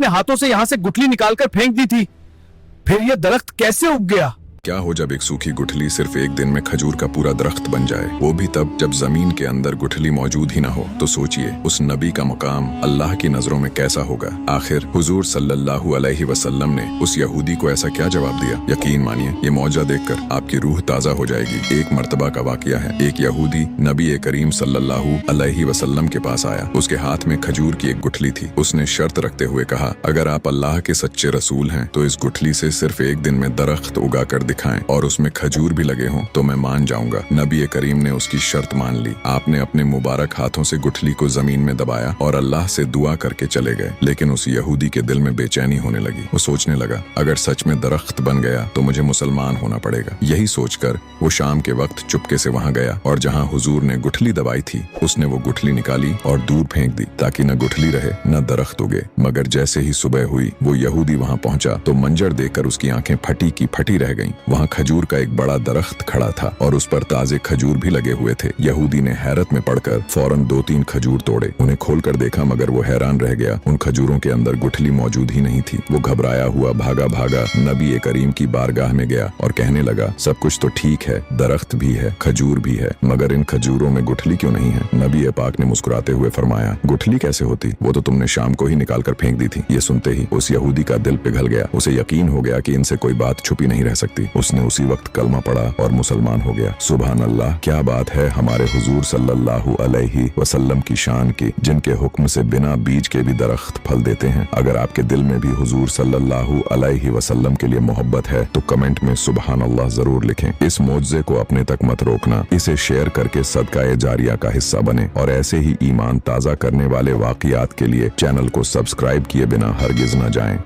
अपने हाथों से यहाँ से गुठली निकालकर फेंक दी थी, फिर ये दरख्त कैसे उग गया? क्या हो जब एक सूखी गुठली सिर्फ एक दिन में खजूर का पूरा दरख्त बन जाए, वो भी तब जब जमीन के अंदर गुठली मौजूद ही ना हो। तो सोचिए उस नबी का मुकाम अल्लाह की नजरों में कैसा होगा। आखिर हुजूर सल्लल्लाहु अलैहि वसल्लम ने उस यहूदी को ऐसा क्या जवाब दिया? यकीन मानिए ये मौजा देखकर आपकी रूह ताजा हो जाएगी। एक मर्तबा का वाकया है। एक यहूदी नबी करीम सल्लल्लाहु अलैहि वसल्लम के पास आया। उसके हाथ में खजूर की एक गुठली थी। उसने शर्त रखते हुए कहा, अगर आप अल्लाह के सच्चे रसूल हैं तो इस गुठली से सिर्फ एक दिन में दरख्त उगा कर दिखाएं और उसमें खजूर भी लगे हों तो मैं मान जाऊंगा। नबी करीम ने उसकी शर्त मान ली। आपने अपने मुबारक हाथों से गुठली को जमीन में दबाया और अल्लाह से दुआ करके चले गए। लेकिन उस यहूदी के दिल में बेचैनी होने लगी। वो सोचने लगा, अगर सच में दरख्त बन गया तो मुझे मुसलमान होना पड़ेगा। यही सोचकर वो शाम के वक्त चुपके से वहां गया और जहां हुजूर ने गुठली दबाई थी उसने वो गुठली निकाली और दूर फेंक दी ताकि न गुठली रहे न दरख्त उगे। मगर जैसे ही सुबह हुई वो यहूदी वहां पहुंचा तो मंजर देखकर उसकी आंखें फटी की फटी रह गईं। वहां खजूर का एक बड़ा दरख्त खड़ा था और उस पर ताजे खजूर भी लगे हुए थे। यहूदी ने हैरत में पड़कर फौरन 2-3 खजूर तोड़े। उन्हें खोलकर देखा मगर वो हैरान रह गया। उन खजूरों के अंदर गुठली मौजूद ही नहीं थी। वो घबराया हुआ भागा भागा नबी करीम की बारगाह में गया और कहने लगा, सब कुछ तो ठीक है, दरख्त भी है, खजूर भी है, मगर इन खजूरों में गुठली क्यों नहीं है? नबी पाक ने मुस्कुराते हुए फरमाया, गुठली कैसे होती? वो तो तुमने शाम को ही निकाल कर फेंक दी थी। ये सुनते ही उस यहूदी का दिल पिघल गया। उसे यकीन हो गया कि इनसे कोई बात छुपी नहीं रह सकती। उसने उसी वक्त कलमा पढ़ा और मुसलमान हो गया। सुभान अल्लाह, क्या बात है हमारे हुजूर सल्लल्लाहु अलैहि वसल्लम की शान की, जिनके हुक्म से बिना बीज के भी दरख्त फल देते हैं। अगर आपके दिल में भी हुजूर सल्लल्लाहु अलैहि वसल्लम के लिए मोहब्बत है तो कमेंट में सुभान अल्लाह जरूर लिखें। इस मौजज़े को अपने तक मत रोकना, इसे शेयर करके सदका जारिया का हिस्सा बने और ऐसे ही ईमान ताज़ा करने वाले वाक़ियात के लिए चैनल को सब्सक्राइब किए बिना हरगिज न जाएं।